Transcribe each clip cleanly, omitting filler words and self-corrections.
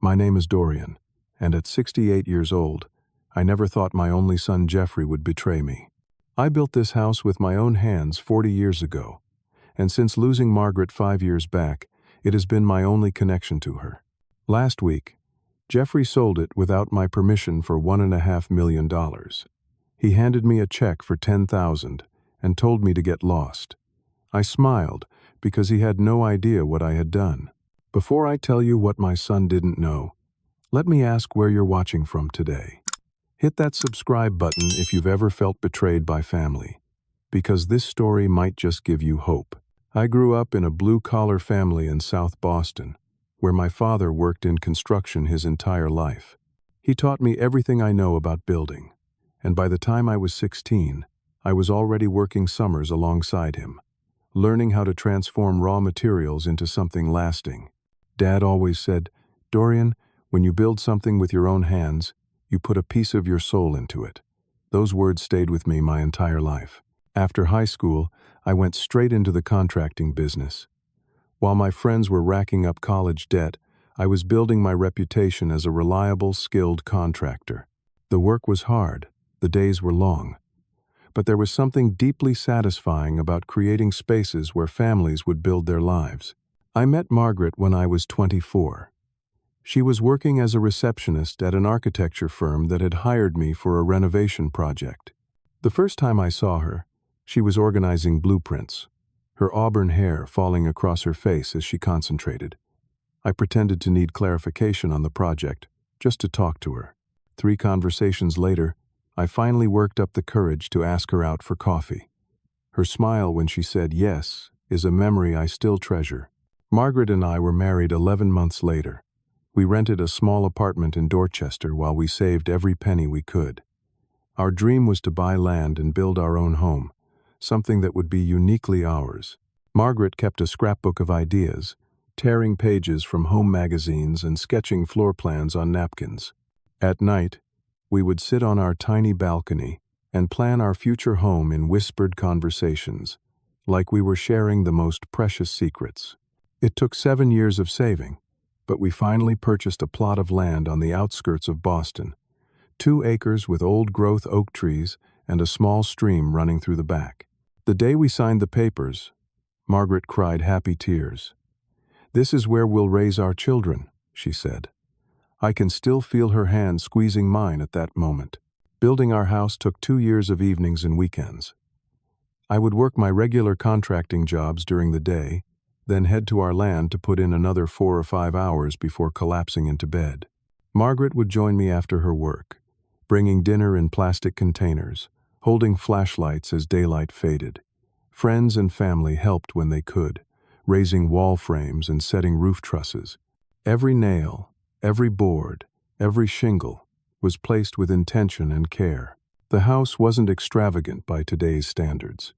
My name is Dorian, and at 68 years old, I never thought my only son Jeffrey would betray me. I built this house with my own hands 40 years ago, and since losing Margaret 5 years back, it has been my only connection to her. Last week, Jeffrey sold it without my permission for $1.5 million. He handed me a check for $10,000 and told me to get lost. I smiled because he had no idea what I had done. Before I tell you what my son didn't know, let me ask where you're watching from today. Hit that subscribe button if you've ever felt betrayed by family, because this story might just give you hope. I grew up in a blue-collar family in South Boston, where my father worked in construction his entire life. He taught me everything I know about building, and by the time I was 16, I was already working summers alongside him, learning how to transform raw materials into something lasting. Dad always said, "Dorian, when you build something with your own hands, you put a piece of your soul into it." Those words stayed with me my entire life. After high school, I went straight into the contracting business. While my friends were racking up college debt, I was building my reputation as a reliable, skilled contractor. The work was hard, the days were long, but there was something deeply satisfying about creating spaces where families would build their lives. I met Margaret when I was 24. She was working as a receptionist at an architecture firm that had hired me for a renovation project. The first time I saw her, she was organizing blueprints, her auburn hair falling across her face as she concentrated. I pretended to need clarification on the project, just to talk to her. 3 conversations later, I finally worked up the courage to ask her out for coffee. Her smile when she said yes is a memory I still treasure. Margaret and I were married 11 months later. We rented a small apartment in Dorchester while we saved every penny we could. Our dream was to buy land and build our own home, something that would be uniquely ours. Margaret kept a scrapbook of ideas, tearing pages from home magazines and sketching floor plans on napkins. At night, we would sit on our tiny balcony and plan our future home in whispered conversations, like we were sharing the most precious secrets. It took 7 years of saving, but we finally purchased a plot of land on the outskirts of Boston, 2 acres with old-growth oak trees and a small stream running through the back. The day we signed the papers, Margaret cried happy tears. "This is where we'll raise our children," she said. I can still feel her hand squeezing mine at that moment. Building our house took 2 years of evenings and weekends. I would work my regular contracting jobs during the day, then head to our land to put in another 4 or 5 hours before collapsing into bed. Margaret would join me after her work, bringing dinner in plastic containers, holding flashlights as daylight faded. Friends and family helped when they could, raising wall frames and setting roof trusses. Every nail, every board, every shingle was placed with intention and care. The house wasn't extravagant by today's standards.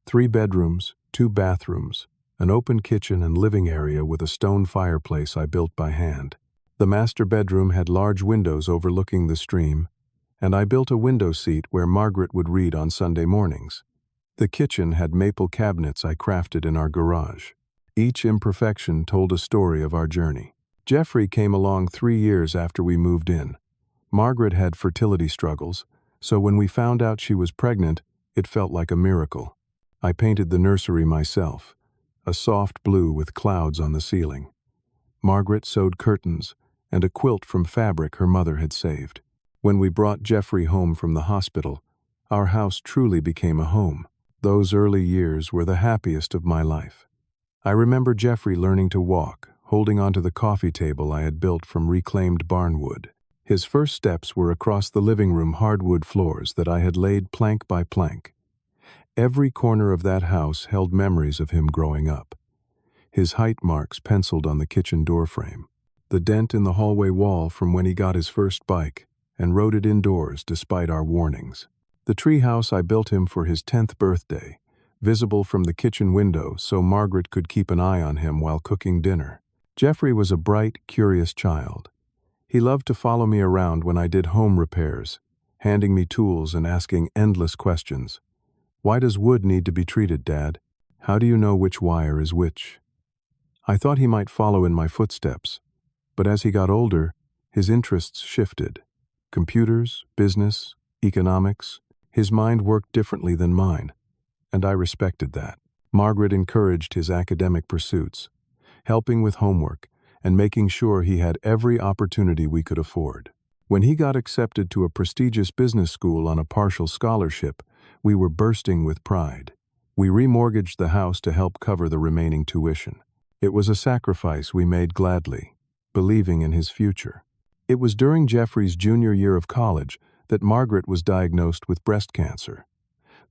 3 bedrooms, 2 bathrooms, an open kitchen and living area with a stone fireplace I built by hand. The master bedroom had large windows overlooking the stream, and I built a window seat where Margaret would read on Sunday mornings. The kitchen had maple cabinets I crafted in our garage. Each imperfection told a story of our journey. Jeffrey came along 3 years after we moved in. Margaret had fertility struggles, so when we found out she was pregnant, it felt like a miracle. I painted the nursery myself, a soft blue with clouds on the ceiling. Margaret sewed curtains and a quilt from fabric her mother had saved. When we brought Jeffrey home from the hospital, our house truly became a home. Those early years were the happiest of my life. I remember Jeffrey learning to walk, holding onto the coffee table I had built from reclaimed barnwood. His first steps were across the living room hardwood floors that I had laid plank by plank. Every corner of that house held memories of him growing up. His height marks penciled on the kitchen doorframe, the dent in the hallway wall from when he got his first bike and rode it indoors despite our warnings. The treehouse I built him for his 10th birthday, visible from the kitchen window so Margaret could keep an eye on him while cooking dinner. Jeffrey was a bright, curious child. He loved to follow me around when I did home repairs, handing me tools and asking endless questions. "Why does wood need to be treated, Dad? How do you know which wire is which?" I thought he might follow in my footsteps, but as he got older, His interests shifted. Computers, business, economics. His mind worked differently than mine, and I respected that. Margaret encouraged his academic pursuits, helping with homework and making sure he had every opportunity we could afford. When he got accepted to a prestigious business school on a partial scholarship, we were bursting with pride. We remortgaged the house to help cover the remaining tuition. It was a sacrifice we made gladly, believing in his future. It was during Jeffrey's junior year of college that Margaret was diagnosed with breast cancer.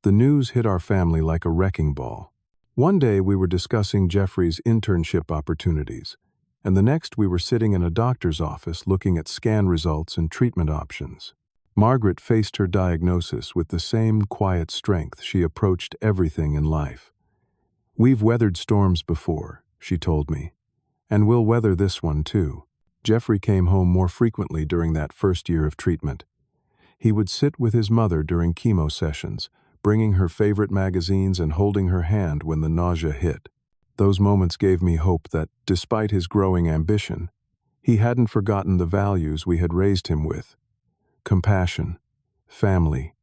The news hit our family like a wrecking ball. One day we were discussing Jeffrey's internship opportunities, and the next we were sitting in a doctor's office looking at scan results and treatment options. Margaret faced her diagnosis with the same quiet strength she approached everything in life. "We've weathered storms before," she told me, "and we'll weather this one too." Jeffrey came home more frequently during that first year of treatment. He would sit with his mother during chemo sessions, bringing her favorite magazines and holding her hand when the nausea hit. Those moments gave me hope that, despite his growing ambition, he hadn't forgotten the values we had raised him with: compassion, family,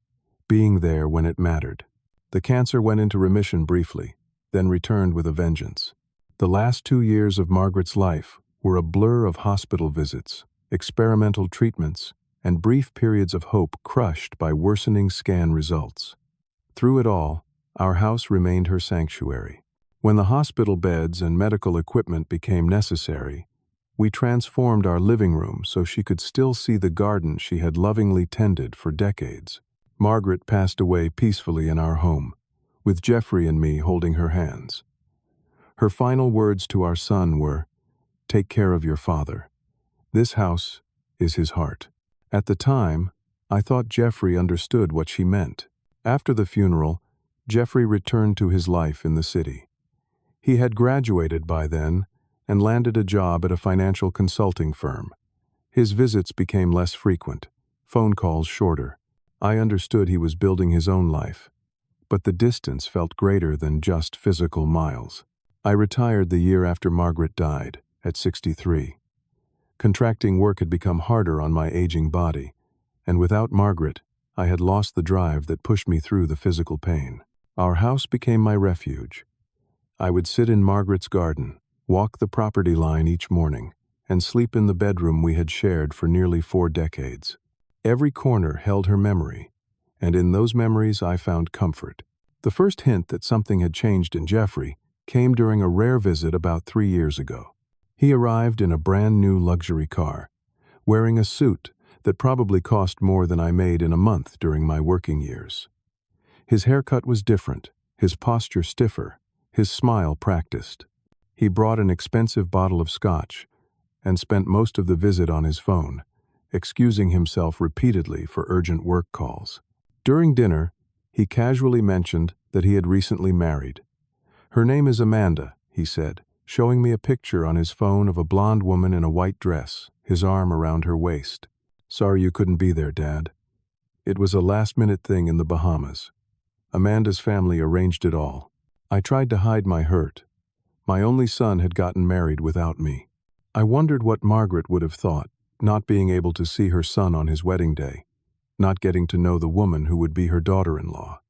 being there when it mattered. The cancer went into remission briefly, then returned with a vengeance. The last 2 years of Margaret's life were a blur of hospital visits, experimental treatments, and brief periods of hope crushed by worsening scan results. Through it all, our house remained her sanctuary. When the hospital beds and medical equipment became necessary, we transformed our living room so she could still see the garden she had lovingly tended for decades. Margaret passed away peacefully in our home, with Jeffrey and me holding her hands. Her final words to our son were, "Take care of your father. This house is his heart." At the time, I thought Jeffrey understood what she meant. After the funeral, Jeffrey returned to his life in the city. He had graduated by then and landed a job at a financial consulting firm. His visits became less frequent, phone calls shorter. I understood he was building his own life, but the distance felt greater than just physical miles. I retired the year after Margaret died, at 63. Contracting work had become harder on my aging body, and without Margaret, I had lost the drive that pushed me through the physical pain. Our house became my refuge. I would sit in Margaret's garden, walk the property line each morning, and sleep in the bedroom we had shared for nearly 4 decades. Every corner held her memory, and in those memories I found comfort. The first hint that something had changed in Jeffrey came during a rare visit about 3 years ago. He arrived in a brand new luxury car, wearing a suit that probably cost more than I made in a month during my working years. His haircut was different, his posture stiffer, his smile practiced. He brought an expensive bottle of scotch and spent most of the visit on his phone, excusing himself repeatedly for urgent work calls. During dinner, he casually mentioned that he had recently married. "Her name is Amanda," he said, showing me a picture on his phone of a blonde woman in a white dress, his arm around her waist. "Sorry you couldn't be there, Dad. It was a last-minute thing in the Bahamas. Amanda's family arranged it all. I tried to hide my hurt. My only son had gotten married without me." I wondered what Margaret would have thought, not being able to see her son on his wedding day, not getting to know the woman who would be her daughter-in-law.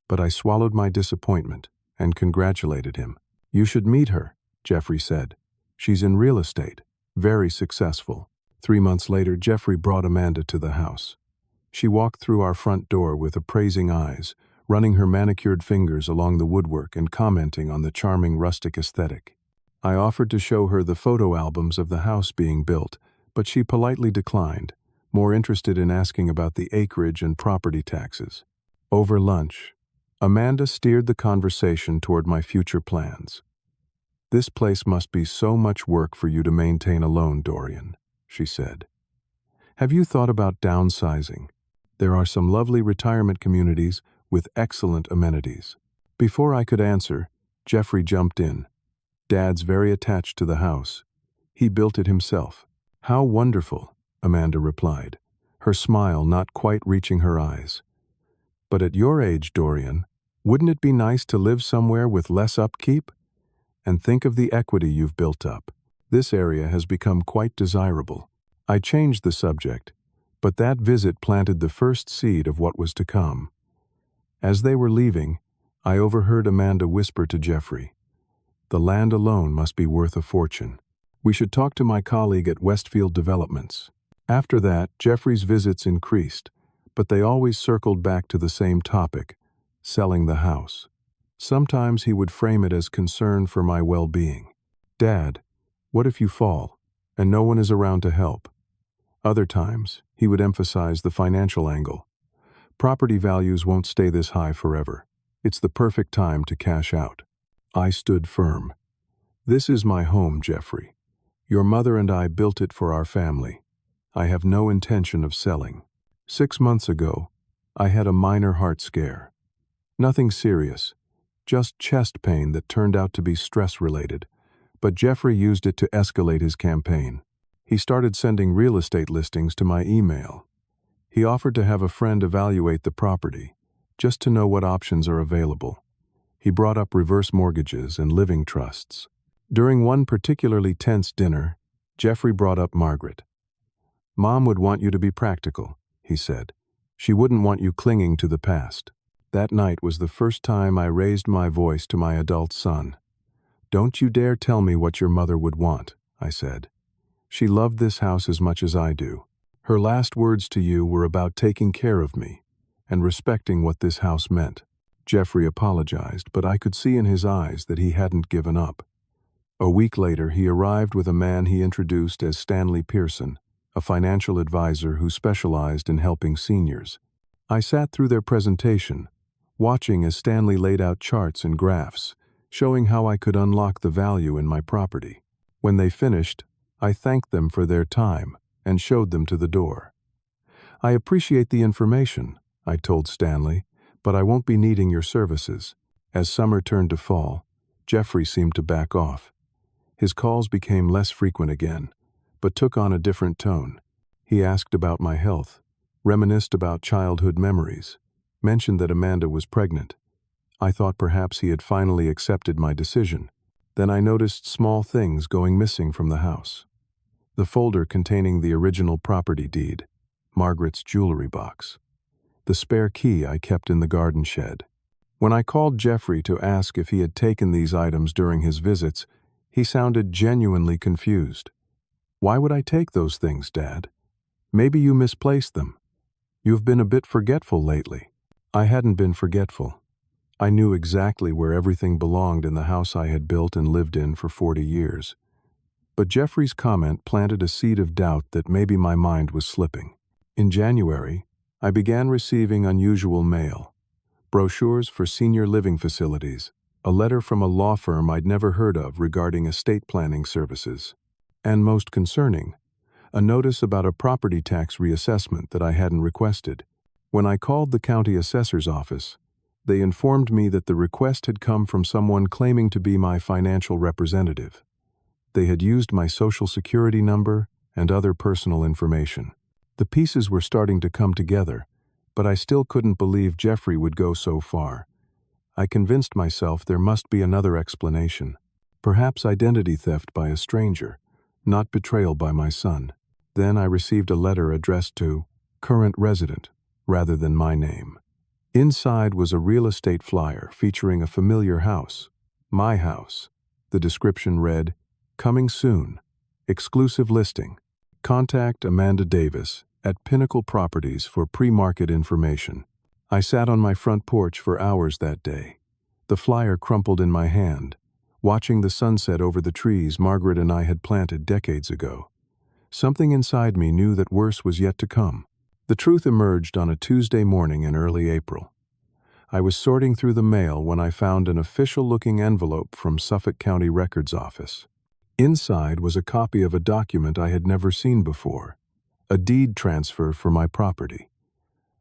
But I swallowed my disappointment and congratulated him. "You should meet her," Jeffrey said. "She's in real estate, very successful." 3 months later, Jeffrey brought Amanda to the house. She walked through our front door with appraising eyes, running her manicured fingers along the woodwork and commenting on the charming rustic aesthetic. I offered to show her the photo albums of the house being built, but she politely declined, more interested in asking about the acreage and property taxes. Over lunch, Amanda steered the conversation toward my future plans. "This place must be so much work for you to maintain alone, Dorian," she said. "Have you thought about downsizing? There are some lovely retirement communities with excellent amenities." Before I could answer, Jeffrey jumped in. "Dad's very attached to the house. He built it himself." "How wonderful," Amanda replied, her smile not quite reaching her eyes. "But at your age, Dorian, wouldn't it be nice to live somewhere with less upkeep? And think of the equity you've built up. This area has become quite desirable." I changed the subject, but that visit planted the first seed of what was to come. As they were leaving, I overheard Amanda whisper to Jeffrey, "The land alone must be worth a fortune. We should talk to my colleague at Westfield Developments." After that, Jeffrey's visits increased, but they always circled back to the same topic, selling the house. Sometimes he would frame it as concern for my well-being. "Dad, what if you fall, and no one is around to help?" Other times, he would emphasize the financial angle. "Property values won't stay this high forever. It's the perfect time to cash out." I stood firm. "This is my home, Jeffrey. Your mother and I built it for our family. I have no intention of selling." 6 months ago, I had a minor heart scare. Nothing serious, just chest pain that turned out to be stress-related, but Jeffrey used it to escalate his campaign. He started sending real estate listings to my email. He offered to have a friend evaluate the property, just to know what options are available. He brought up reverse mortgages and living trusts. During one particularly tense dinner, Jeffrey brought up Margaret. "Mom would want you to be practical," he said. "She wouldn't want you clinging to the past." That night was the first time I raised my voice to my adult son. "Don't you dare tell me what your mother would want," I said. "She loved this house as much as I do. Her last words to you were about taking care of me and respecting what this house meant." Jeffrey apologized, but I could see in his eyes that he hadn't given up. A week later, he arrived with a man he introduced as Stanley Pearson, a financial advisor who specialized in helping seniors. I sat through their presentation, watching as Stanley laid out charts and graphs, showing how I could unlock the value in my property. When they finished, I thanked them for their time and showed them to the door. "I appreciate the information," I told Stanley, "but I won't be needing your services." As summer turned to fall, Jeffrey seemed to back off. His calls became less frequent again, but took on a different tone. He asked about my health, reminisced about childhood memories, mentioned that Amanda was pregnant. I thought perhaps he had finally accepted my decision. Then I noticed small things going missing from the house. The folder containing the original property deed, Margaret's jewelry box, the spare key I kept in the garden shed. When I called Jeffrey to ask if he had taken these items during his visits, he sounded genuinely confused. "Why would I take those things, Dad? Maybe you misplaced them. You've been a bit forgetful lately." I hadn't been forgetful. I knew exactly where everything belonged in the house I had built and lived in for 40 years. But Jeffrey's comment planted a seed of doubt that maybe my mind was slipping. In January, I began receiving unusual mail. Brochures for senior living facilities, a letter from a law firm I'd never heard of regarding estate planning services, and most concerning, a notice about a property tax reassessment that I hadn't requested. When I called the county assessor's office, they informed me that the request had come from someone claiming to be my financial representative. They had used my social security number and other personal information. The pieces were starting to come together, but I still couldn't believe Jeffrey would go so far. I convinced myself there must be another explanation. Perhaps identity theft by a stranger, not betrayal by my son. Then I received a letter addressed to current resident rather than my name. Inside was a real estate flyer featuring a familiar house, my house. The description read, "Coming soon. Exclusive listing. Contact Amanda Davis at Pinnacle Properties for pre-market information." I sat on my front porch for hours that day, the flyer crumpled in my hand, watching the sunset over the trees Margaret and I had planted decades ago. Something inside me knew that worse was yet to come. The truth emerged on a Tuesday morning in early April. I was sorting through the mail when I found an official-looking envelope from Suffolk County Records Office. Inside was a copy of a document I had never seen before, a deed transfer for my property.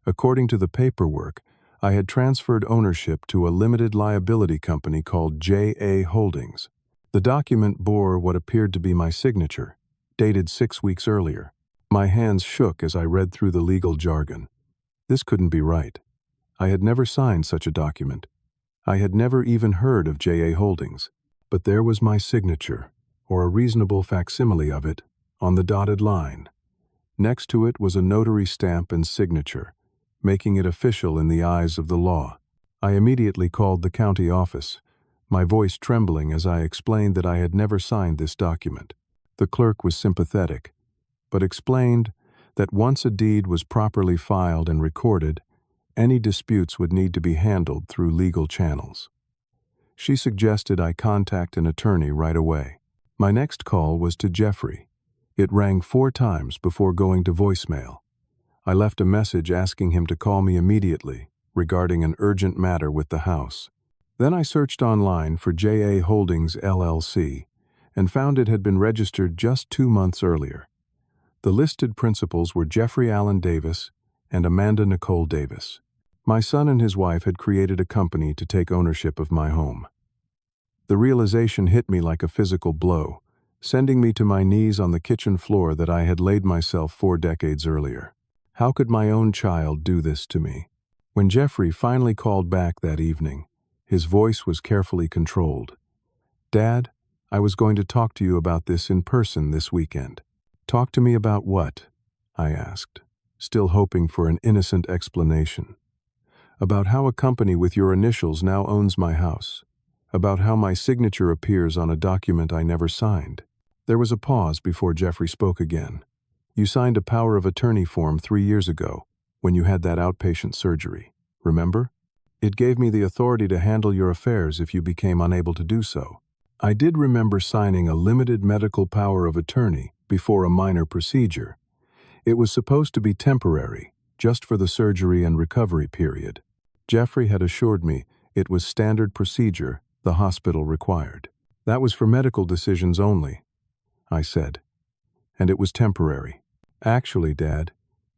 According to the paperwork, I had transferred ownership to a limited liability company called J.A. Holdings. The document bore what appeared to be my signature, dated 6 weeks earlier. My hands shook as I read through the legal jargon. This couldn't be right. I had never signed such a document. I had never even heard of J.A. Holdings. But there was my signature, or a reasonable facsimile of it, on the dotted line. Next to it was a notary stamp and signature, making it official in the eyes of the law. I immediately called the county office, my voice trembling as I explained that I had never signed this document. The clerk was sympathetic, but explained that once a deed was properly filed and recorded, any disputes would need to be handled through legal channels. She suggested I contact an attorney right away. My next call was to Jeffrey. It rang 4 times before going to voicemail. I left a message asking him to call me immediately regarding an urgent matter with the house. Then I searched online for JA Holdings LLC and found it had been registered just 2 months earlier. The listed principals were Jeffrey Allen Davis and Amanda Nicole Davis. My son and his wife had created a company to take ownership of my home. The realization hit me like a physical blow, sending me to my knees on the kitchen floor that I had laid myself 4 decades earlier. How could my own child do this to me? When Jeffrey finally called back that evening, his voice was carefully controlled. "Dad, I was going to talk to you about this in person this weekend." "Talk to me about what?" I asked, still hoping for an innocent explanation. "About how a company with your initials now owns my house. About how my signature appears on a document I never signed." There was a pause before Jeffrey spoke again. "You signed a power of attorney form 3 years ago, when you had that outpatient surgery. Remember? It gave me the authority to handle your affairs if you became unable to do so." I did remember signing a limited medical power of attorney before a minor procedure. It was supposed to be temporary, just for the surgery and recovery period. Jeffrey had assured me it was standard procedure the hospital required. "That was for medical decisions only," I said, "and it was temporary." "Actually, Dad,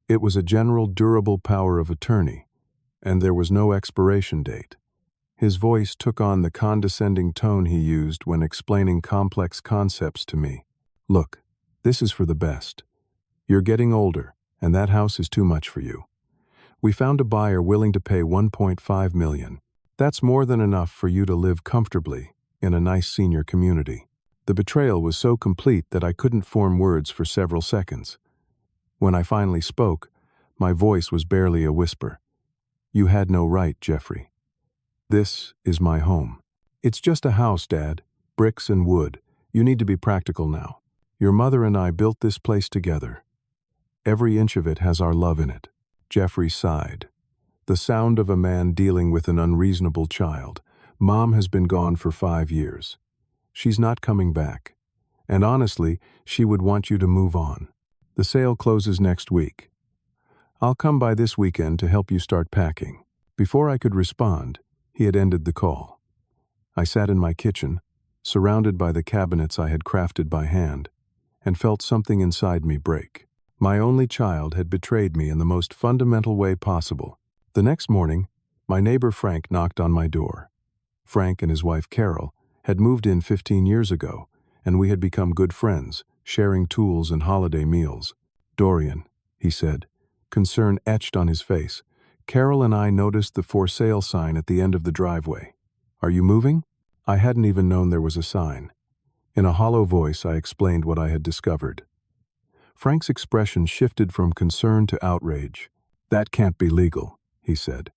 it was a general durable power of attorney, and there was no expiration date." His voice took on the condescending tone he used when explaining complex concepts to me. "Look, this is for the best. You're getting older, and that house is too much for you. We found a buyer willing to pay $1.5 million. That's more than enough for you to live comfortably in a nice senior community." The betrayal was so complete that I couldn't form words for several seconds. When I finally spoke, my voice was barely a whisper. "You had no right, Jeffrey. This is my home." "It's just a house, Dad. Bricks and wood. You need to be practical now. Your mother and I built this place together. Every inch of it has our love in it." Jeffrey sighed. The sound of a man dealing with an unreasonable child. "Mom has been gone for 5 years. She's not coming back. And honestly, she would want you to move on. The sale closes next week. I'll come by this weekend to help you start packing." Before I could respond, he had ended the call. I sat in my kitchen, surrounded by the cabinets I had crafted by hand, and felt something inside me break. My only child had betrayed me in the most fundamental way possible. The next morning, my neighbor Frank knocked on my door. Frank and his wife Carol had moved in 15 years ago, and we had become good friends, sharing tools and holiday meals. "Dorian," he said, concern etched on his face, "Carol and I noticed the for sale sign at the end of the driveway. Are you moving?" I hadn't even known there was a sign. In a hollow voice, I explained what I had discovered. Frank's expression shifted from concern to outrage. "That can't be legal," he said.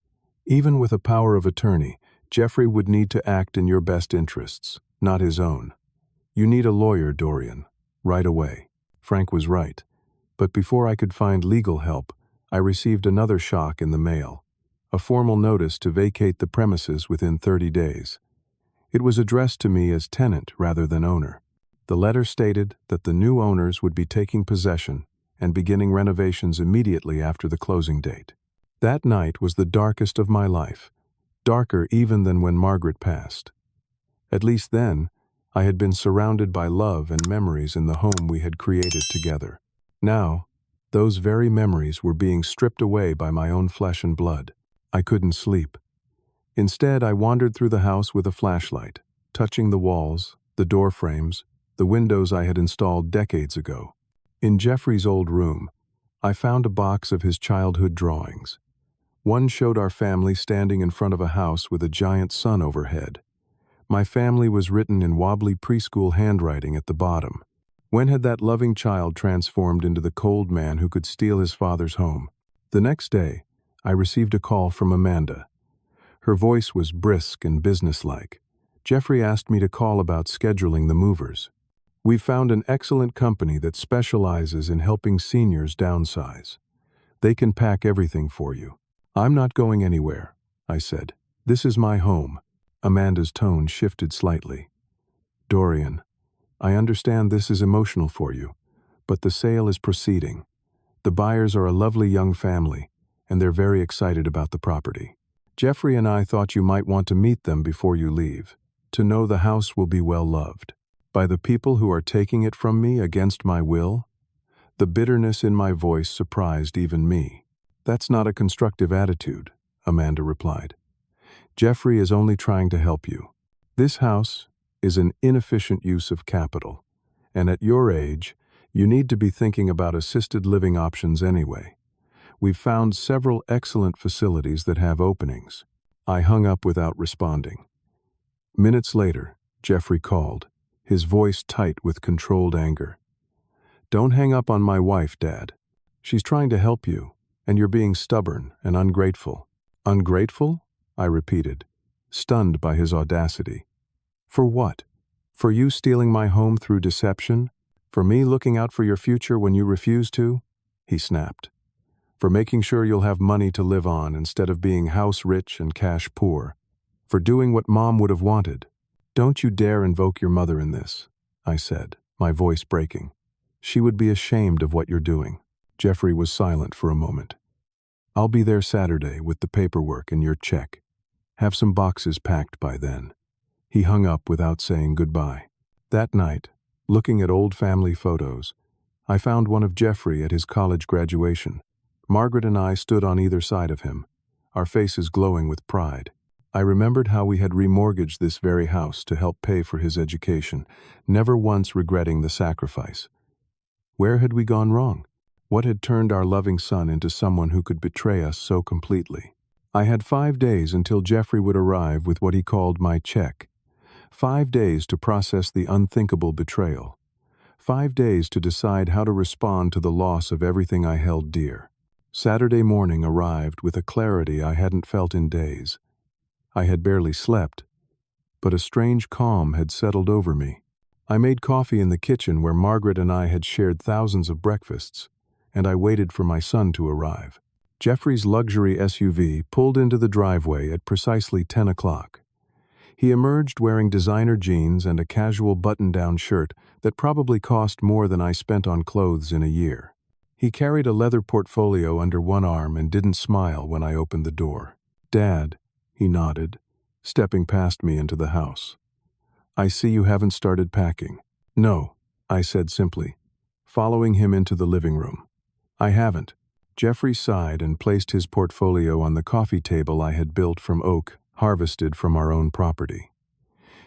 "Even with a power of attorney, Jeffrey would need to act in your best interests, not his own. You need a lawyer, Dorian, right away." Frank was right, but before I could find legal help, I received another shock in the mail, a formal notice to vacate the premises within 30 days. It was addressed to me as tenant rather than owner. The letter stated that the new owners would be taking possession and beginning renovations immediately after the closing date. That night was the darkest of my life, darker even than when Margaret passed. At least then, I had been surrounded by love and memories in the home we had created together. Now, those very memories were being stripped away by my own flesh and blood. I couldn't sleep. Instead, I wandered through the house with a flashlight, touching the walls, the door frames, the windows I had installed decades ago. In Jeffrey's old room, I found a box of his childhood drawings. One showed our family standing in front of a house with a giant sun overhead. My family was written in wobbly preschool handwriting at the bottom. When had that loving child transformed into the cold man who could steal his father's home? The next day, I received a call from Amanda. Her voice was brisk and businesslike. Jeffrey asked me to call about scheduling the movers. We've found an excellent company that specializes in helping seniors downsize. They can pack everything for you. I'm not going anywhere, I said. This is my home. Amanda's tone shifted slightly. Dorian, I understand this is emotional for you, but the sale is proceeding. The buyers are a lovely young family, and they're very excited about the property. Jeffrey and I thought you might want to meet them before you leave, to know the house will be well loved. By the people who are taking it from me against my will? The bitterness in my voice surprised even me. That's not a constructive attitude, Amanda replied. Jeffrey is only trying to help you. This house is an inefficient use of capital, and at your age, you need to be thinking about assisted living options anyway. We've found several excellent facilities that have openings. I hung up without responding. Minutes later, Jeffrey called, his voice tight with controlled anger. Don't hang up on my wife, Dad. She's trying to help you, and you're being stubborn and ungrateful. Ungrateful? I repeated, stunned by his audacity. For what? For you stealing my home through deception? For me looking out for your future when you refuse to? He snapped. For making sure you'll have money to live on instead of being house rich and cash poor. For doing what Mom would have wanted. Don't you dare invoke your mother in this, I said, my voice breaking. She would be ashamed of what you're doing. Jeffrey was silent for a moment. I'll be there Saturday with the paperwork and your check. Have some boxes packed by then. He hung up without saying goodbye. That night, looking at old family photos, I found one of Jeffrey at his college graduation. Margaret and I stood on either side of him, our faces glowing with pride. I remembered how we had remortgaged this very house to help pay for his education, never once regretting the sacrifice. Where had we gone wrong? What had turned our loving son into someone who could betray us so completely? I had 5 days until Jeffrey would arrive with what he called my check. 5 days to process the unthinkable betrayal. 5 days to decide how to respond to the loss of everything I held dear. Saturday morning arrived with a clarity I hadn't felt in days. I had barely slept, but a strange calm had settled over me. I made coffee in the kitchen where Margaret and I had shared thousands of breakfasts, and I waited for my son to arrive. Jeffrey's luxury SUV pulled into the driveway at precisely 10 o'clock. He emerged wearing designer jeans and a casual button-down shirt that probably cost more than I spent on clothes in a year. He carried a leather portfolio under one arm and didn't smile when I opened the door. Dad, he nodded, stepping past me into the house. I see you haven't started packing. No, I said simply, following him into the living room. I haven't. Jeffrey sighed and placed his portfolio on the coffee table I had built from oak, harvested from our own property.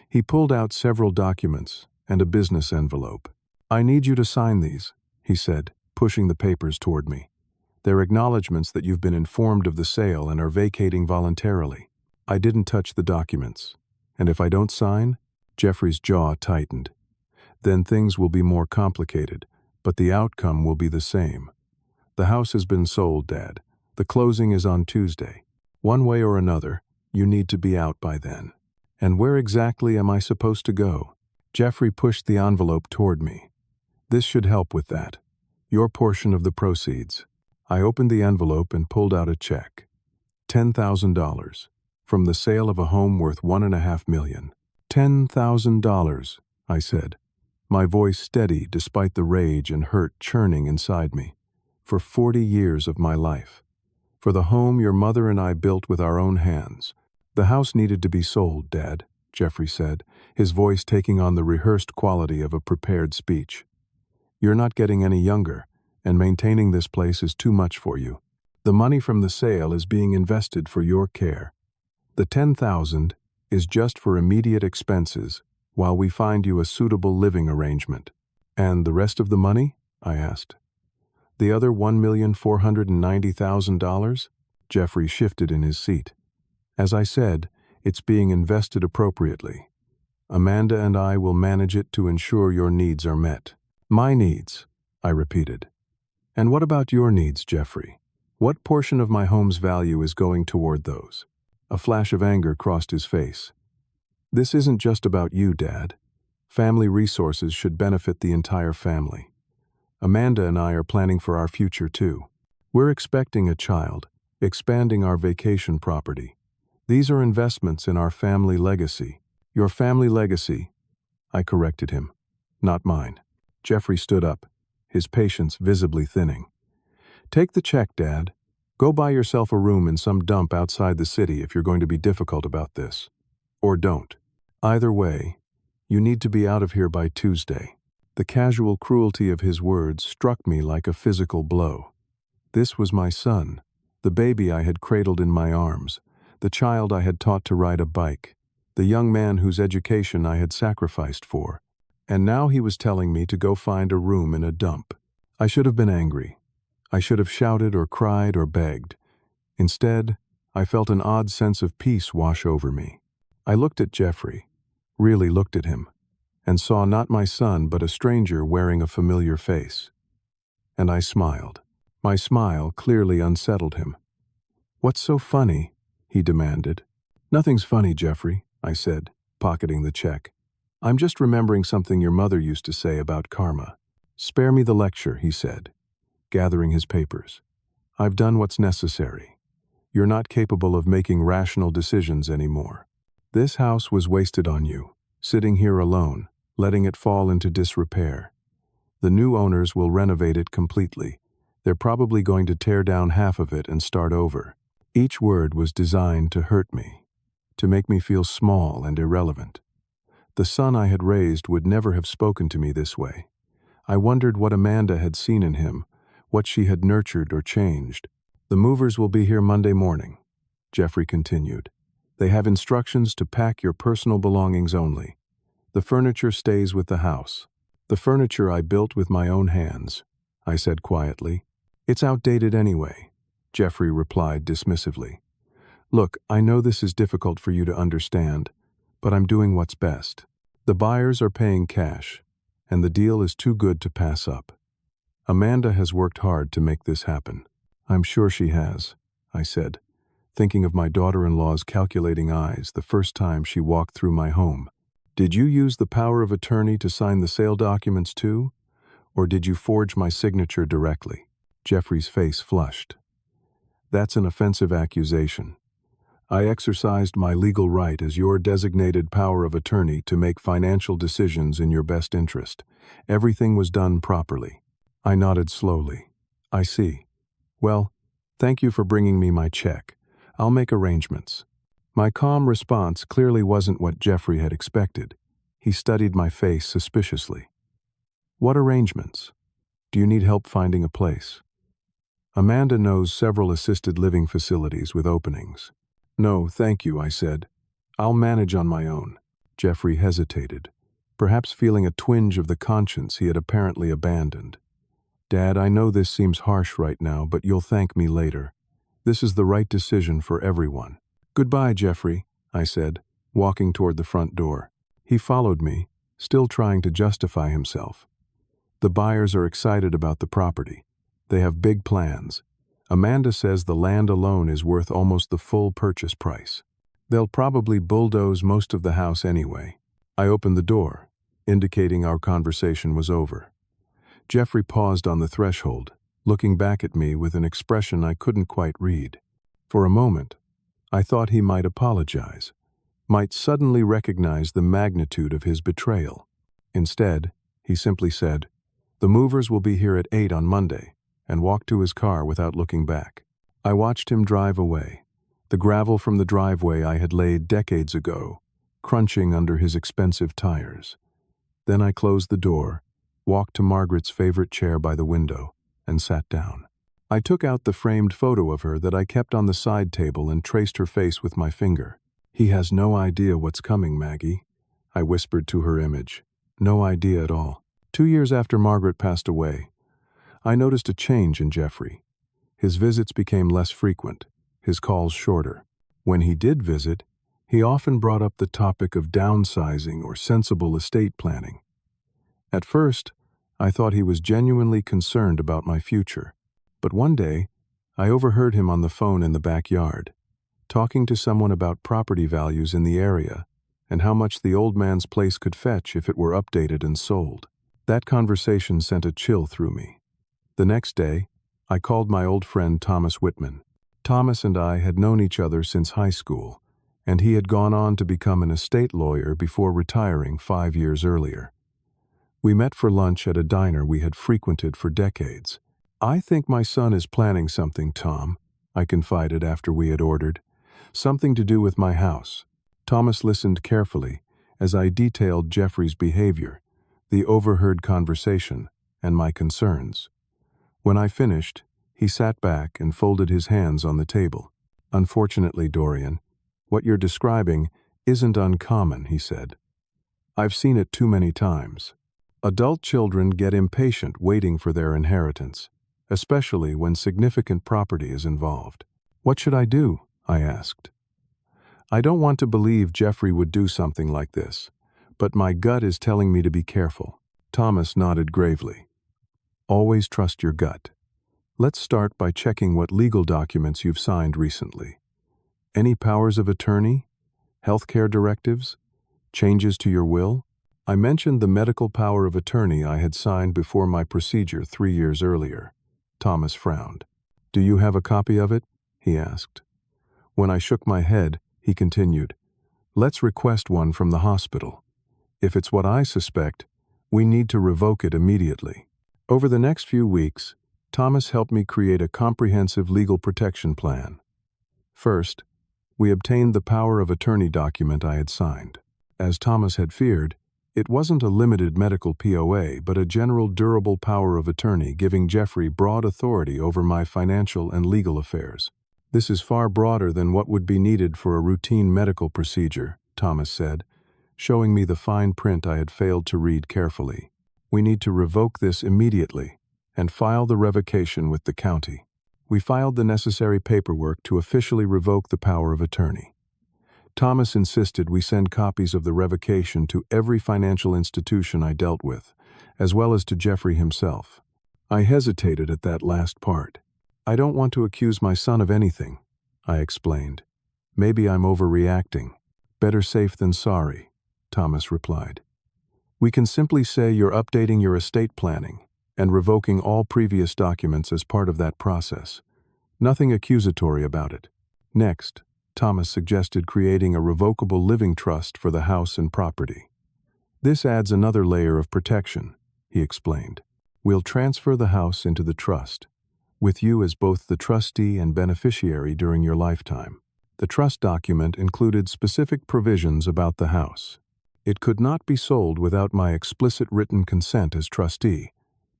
He pulled out several documents and a business envelope. I need you to sign these, he said, pushing the papers toward me. They're acknowledgments that you've been informed of the sale and are vacating voluntarily. I didn't touch the documents, and if I don't sign, Jeffrey's jaw tightened. Then things will be more complicated, but the outcome will be the same. The house has been sold, Dad. The closing is on Tuesday. One way or another, you need to be out by then. And where exactly am I supposed to go? Jeffrey pushed the envelope toward me. This should help with that. Your portion of the proceeds. I opened the envelope and pulled out a check. $10,000. From the sale of a home worth $1.5 million. $10,000, I said, my voice steady despite the rage and hurt churning inside me. For 40 years of my life. For the home your mother and I built with our own hands. The house needed to be sold, Dad, Jeffrey said, his voice taking on the rehearsed quality of a prepared speech. You're not getting any younger, and maintaining this place is too much for you. The money from the sale is being invested for your care. The $10,000 is just for immediate expenses while we find you a suitable living arrangement. And the rest of the money? I asked. The other $1,490,000? Jeffrey shifted in his seat. As I said, it's being invested appropriately. Amanda and I will manage it to ensure your needs are met. My needs, I repeated. And what about your needs, Jeffrey? What portion of my home's value is going toward those? A flash of anger crossed his face. This isn't just about you, Dad. Family resources should benefit the entire family. Amanda and I are planning for our future too. We're expecting a child, expanding our vacation property. These are investments in our family legacy. Your family legacy, I corrected him, not mine. Jeffrey stood up, his patience visibly thinning. Take the check, Dad. Go buy yourself a room in some dump outside the city if you're going to be difficult about this. Or don't. Either way, you need to be out of here by Tuesday. The casual cruelty of his words struck me like a physical blow. This was my son, the baby I had cradled in my arms, the child I had taught to ride a bike, the young man whose education I had sacrificed for. And now he was telling me to go find a room in a dump. I should have been angry. I should have shouted or cried or begged. Instead, I felt an odd sense of peace wash over me. I looked at Jeffrey, really looked at him, and saw not my son but a stranger wearing a familiar face. And I smiled. My smile clearly unsettled him. "What's so funny?" he demanded. "Nothing's funny, Jeffrey," I said, pocketing the check. "I'm just remembering something your mother used to say about karma." "Spare me the lecture," he said, gathering his papers. "I've done what's necessary. You're not capable of making rational decisions anymore. This house was wasted on you, sitting here alone, letting it fall into disrepair. The new owners will renovate it completely. They're probably going to tear down half of it and start over." Each word was designed to hurt me, to make me feel small and irrelevant. The son I had raised would never have spoken to me this way. I wondered what Amanda had seen in him, what she had nurtured or changed. "The movers will be here Monday morning," Jeffrey continued. "They have instructions to pack your personal belongings only. The furniture stays with the house." "The furniture I built with my own hands," I said quietly. "It's outdated anyway," Jeffrey replied dismissively. "Look, I know this is difficult for you to understand, but I'm doing what's best. The buyers are paying cash, and the deal is too good to pass up. Amanda has worked hard to make this happen." "I'm sure she has," I said, thinking of my daughter-in-law's calculating eyes the first time she walked through my home. "Did you use the power of attorney to sign the sale documents too, or did you forge my signature directly?" Jeffrey's face flushed. "That's an offensive accusation. I exercised my legal right as your designated power of attorney to make financial decisions in your best interest. Everything was done properly." I nodded slowly. "I see. Well, thank you for bringing me my check. I'll make arrangements." My calm response clearly wasn't what Jeffrey had expected. He studied my face suspiciously. "What arrangements? Do you need help finding a place?" "Amanda knows several assisted living facilities with openings." "No, thank you," I said. "I'll manage on my own." Jeffrey hesitated, perhaps feeling a twinge of the conscience he had apparently abandoned. "Dad, I know this seems harsh right now, but you'll thank me later. This is the right decision for everyone." "Goodbye, Jeffrey," I said, walking toward the front door. He followed me, still trying to justify himself. "The buyers are excited about the property. They have big plans. Amanda says the land alone is worth almost the full purchase price. They'll probably bulldoze most of the house anyway." I opened the door, indicating our conversation was over. Jeffrey paused on the threshold, looking back at me with an expression I couldn't quite read. For a moment, I thought he might apologize, might suddenly recognize the magnitude of his betrayal. Instead, he simply said, "The movers will be here at 8 on Monday," and walked to his car without looking back. I watched him drive away, the gravel from the driveway I had laid decades ago, crunching under his expensive tires. Then I closed the door, walked to Margaret's favorite chair by the window, and sat down. I took out the framed photo of her that I kept on the side table and traced her face with my finger. "He has no idea what's coming, Maggie," I whispered to her image. "No idea at all." 2 years after Margaret passed away, I noticed a change in Jeffrey. His visits became less frequent, his calls shorter. When he did visit, he often brought up the topic of downsizing or sensible estate planning. At first, I thought he was genuinely concerned about my future. But one day, I overheard him on the phone in the backyard, talking to someone about property values in the area and how much the old man's place could fetch if it were updated and sold. That conversation sent a chill through me. The next day, I called my old friend Thomas Whitman. Thomas and I had known each other since high school, and he had gone on to become an estate lawyer before retiring 5 years earlier. We met for lunch at a diner we had frequented for decades. "I think my son is planning something, Tom," I confided after we had ordered. "Something to do with my house." Thomas listened carefully as I detailed Jeffrey's behavior, the overheard conversation, and my concerns. When I finished, he sat back and folded his hands on the table. "Unfortunately, Dorian, what you're describing isn't uncommon," he said. "I've seen it too many times. Adult children get impatient waiting for their inheritance, especially when significant property is involved." "What should I do?" I asked. "I don't want to believe Jeffrey would do something like this, but my gut is telling me to be careful." Thomas nodded gravely. "Always trust your gut. Let's start by checking what legal documents you've signed recently. Any powers of attorney? Healthcare directives? Changes to your will?" I mentioned the medical power of attorney I had signed before my procedure 3 years earlier. Thomas frowned. "Do you have a copy of it?" he asked. When I shook my head, he continued, "Let's request one from the hospital. If it's what I suspect, we need to revoke it immediately." Over the next few weeks, Thomas helped me create a comprehensive legal protection plan. First, we obtained the power of attorney document I had signed. As Thomas had feared, it wasn't a limited medical POA, but a general durable power of attorney giving Jeffrey broad authority over my financial and legal affairs. "This is far broader than what would be needed for a routine medical procedure," Thomas said, showing me the fine print I had failed to read carefully. "We need to revoke this immediately and file the revocation with the county." We filed the necessary paperwork to officially revoke the power of attorney. Thomas insisted we send copies of the revocation to every financial institution I dealt with, as well as to Jeffrey himself. I hesitated at that last part. "I don't want to accuse my son of anything," I explained. "Maybe I'm overreacting." "Better safe than sorry," Thomas replied. "We can simply say you're updating your estate planning and revoking all previous documents as part of that process. Nothing accusatory about it." Next, Thomas suggested creating a revocable living trust for the house and property. "This adds another layer of protection," he explained. "We'll transfer the house into the trust, with you as both the trustee and beneficiary during your lifetime." The trust document included specific provisions about the house. It could not be sold without my explicit written consent as trustee,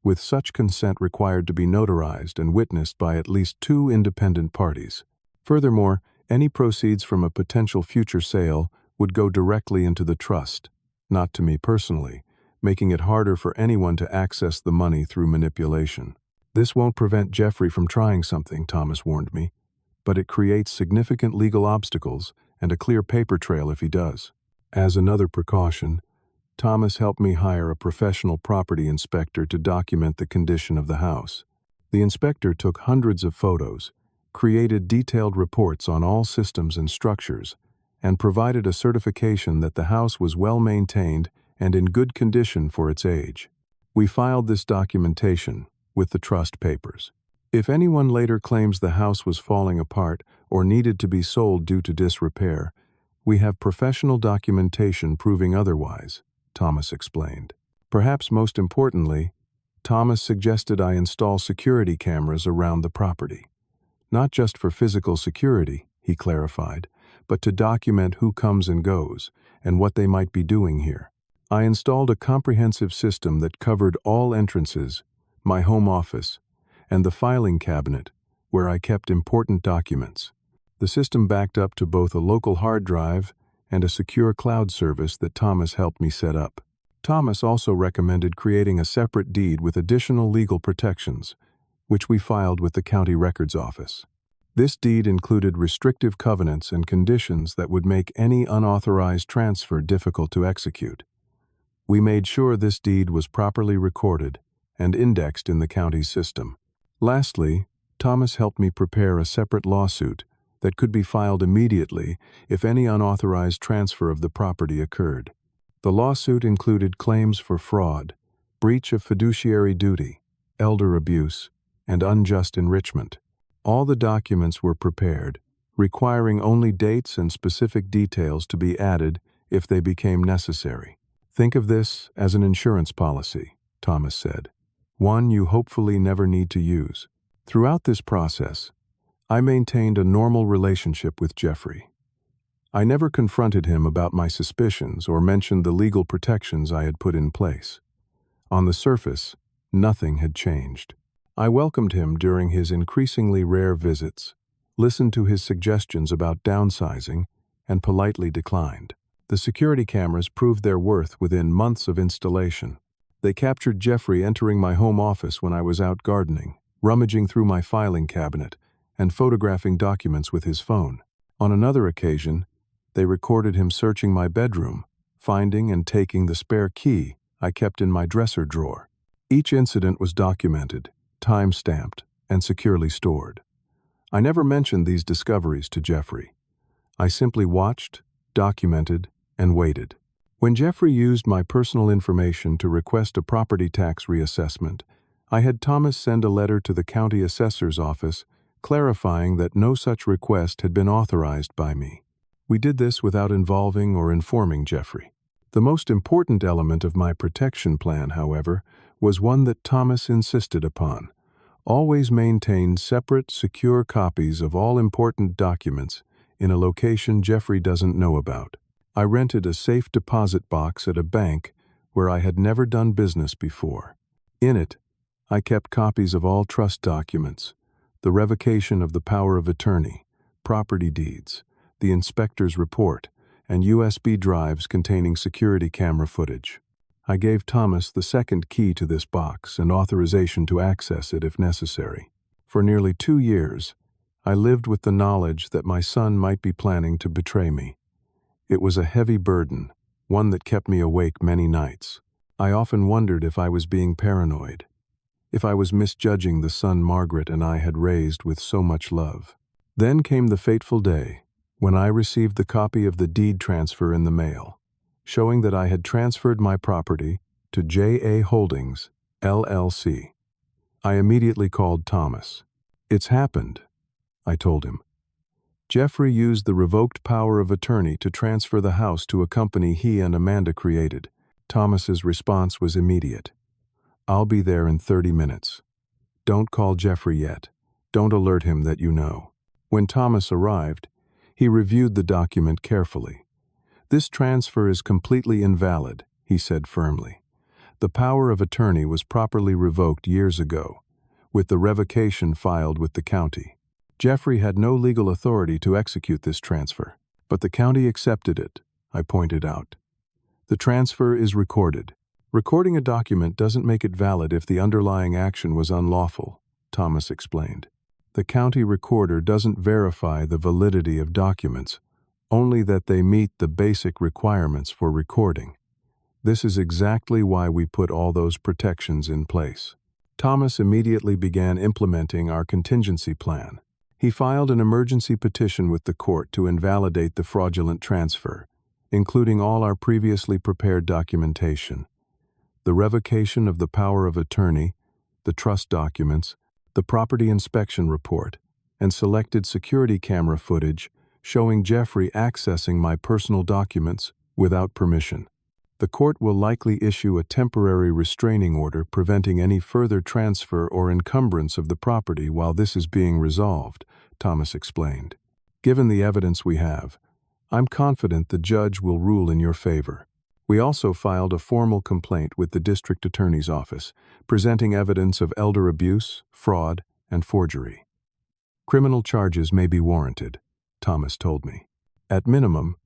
with such consent required to be notarized and witnessed by at least 2 independent parties. Furthermore, any proceeds from a potential future sale would go directly into the trust, not to me personally, making it harder for anyone to access the money through manipulation. "This won't prevent Jeffrey from trying something," Thomas warned me, "but it creates significant legal obstacles and a clear paper trail if he does." As another precaution, Thomas helped me hire a professional property inspector to document the condition of the house. The inspector took hundreds of photos, created detailed reports on all systems and structures, and provided a certification that the house was well maintained and in good condition for its age. We filed this documentation with the trust papers. If anyone later claims the house was falling apart or needed to be sold due to disrepair, we have professional documentation proving otherwise, Thomas explained. Perhaps most importantly, Thomas suggested I install security cameras around the property. Not just for physical security, he clarified, but to document who comes and goes and what they might be doing here. I installed a comprehensive system that covered all entrances, my home office, and the filing cabinet, where I kept important documents. The system backed up to both a local hard drive and a secure cloud service that Thomas helped me set up. Thomas also recommended creating a separate deed with additional legal protections, which we filed with the county records office. This deed included restrictive covenants and conditions that would make any unauthorized transfer difficult to execute. We made sure this deed was properly recorded and indexed in the county's system. Lastly, Thomas helped me prepare a separate lawsuit that could be filed immediately if any unauthorized transfer of the property occurred. The lawsuit included claims for fraud, breach of fiduciary duty, elder abuse, and unjust enrichment. All the documents were prepared, requiring only dates and specific details to be added if they became necessary. Think of this as an insurance policy, Thomas said, one you hopefully never need to use. Throughout this process, I maintained a normal relationship with Jeffrey. I never confronted him about my suspicions or mentioned the legal protections I had put in place. On the surface, nothing had changed. I welcomed him during his increasingly rare visits, listened to his suggestions about downsizing, and politely declined. The security cameras proved their worth within months of installation. They captured Jeffrey entering my home office when I was out gardening, rummaging through my filing cabinet, and photographing documents with his phone. On another occasion, they recorded him searching my bedroom, finding and taking the spare key I kept in my dresser drawer. Each incident was documented, time-stamped, and securely stored. I never mentioned these discoveries to Jeffrey. I simply watched, documented, and waited. When Jeffrey used my personal information to request a property tax reassessment, I had Thomas send a letter to the county assessor's office clarifying that no such request had been authorized by me. We did this without involving or informing Jeffrey. The most important element of my protection plan, however, was one that Thomas insisted upon. Always maintain separate, secure copies of all important documents in a location Jeffrey doesn't know about. I rented a safe deposit box at a bank where I had never done business before. In it, I kept copies of all trust documents, the revocation of the power of attorney, property deeds, the inspector's report, and USB drives containing security camera footage. I gave Thomas the second key to this box and authorization to access it if necessary. For nearly 2 years, I lived with the knowledge that my son might be planning to betray me. It was a heavy burden, one that kept me awake many nights. I often wondered if I was being paranoid, if I was misjudging the son Margaret and I had raised with so much love. Then came the fateful day when I received the copy of the deed transfer in the mail, showing that I had transferred my property to J.A. Holdings, LLC. I immediately called Thomas. "It's happened," I told him. Jeffrey used the revoked power of attorney to transfer the house to a company he and Amanda created. Thomas's response was immediate. "I'll be there in 30 minutes. Don't call Jeffrey yet. Don't alert him that you know." When Thomas arrived, he reviewed the document carefully. "This transfer is completely invalid," he said firmly. "The power of attorney was properly revoked years ago, with the revocation filed with the county. Jeffrey had no legal authority to execute this transfer, but the county accepted it," I pointed out. "The transfer is recorded. Recording a document doesn't make it valid if the underlying action was unlawful," Thomas explained. "The county recorder doesn't verify the validity of documents, only that they meet the basic requirements for recording. This is exactly why we put all those protections in place." Thomas immediately began implementing our contingency plan. He filed an emergency petition with the court to invalidate the fraudulent transfer, including all our previously prepared documentation, the revocation of the power of attorney, the trust documents, the property inspection report, and selected security camera footage showing Jeffrey accessing my personal documents without permission. The court will likely issue a temporary restraining order preventing any further transfer or encumbrance of the property while this is being resolved, Thomas explained. "Given the evidence we have, I'm confident the judge will rule in your favor." We also filed a formal complaint with the district attorney's office, presenting evidence of elder abuse, fraud, and forgery. "Criminal charges may be warranted," Thomas told me. "At minimum,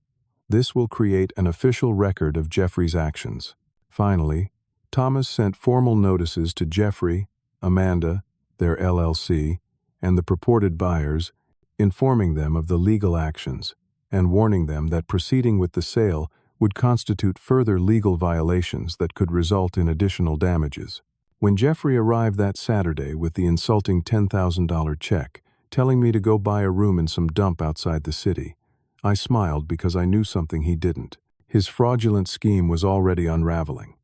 this will create an official record of Jeffrey's actions." Finally, Thomas sent formal notices to Jeffrey, Amanda, their LLC, and the purported buyers, informing them of the legal actions and warning them that proceeding with the sale would constitute further legal violations that could result in additional damages. When Jeffrey arrived that Saturday with the insulting $10,000 check, telling me to go buy a room in some dump outside the city, I smiled because I knew something he didn't. His fraudulent scheme was already unraveling.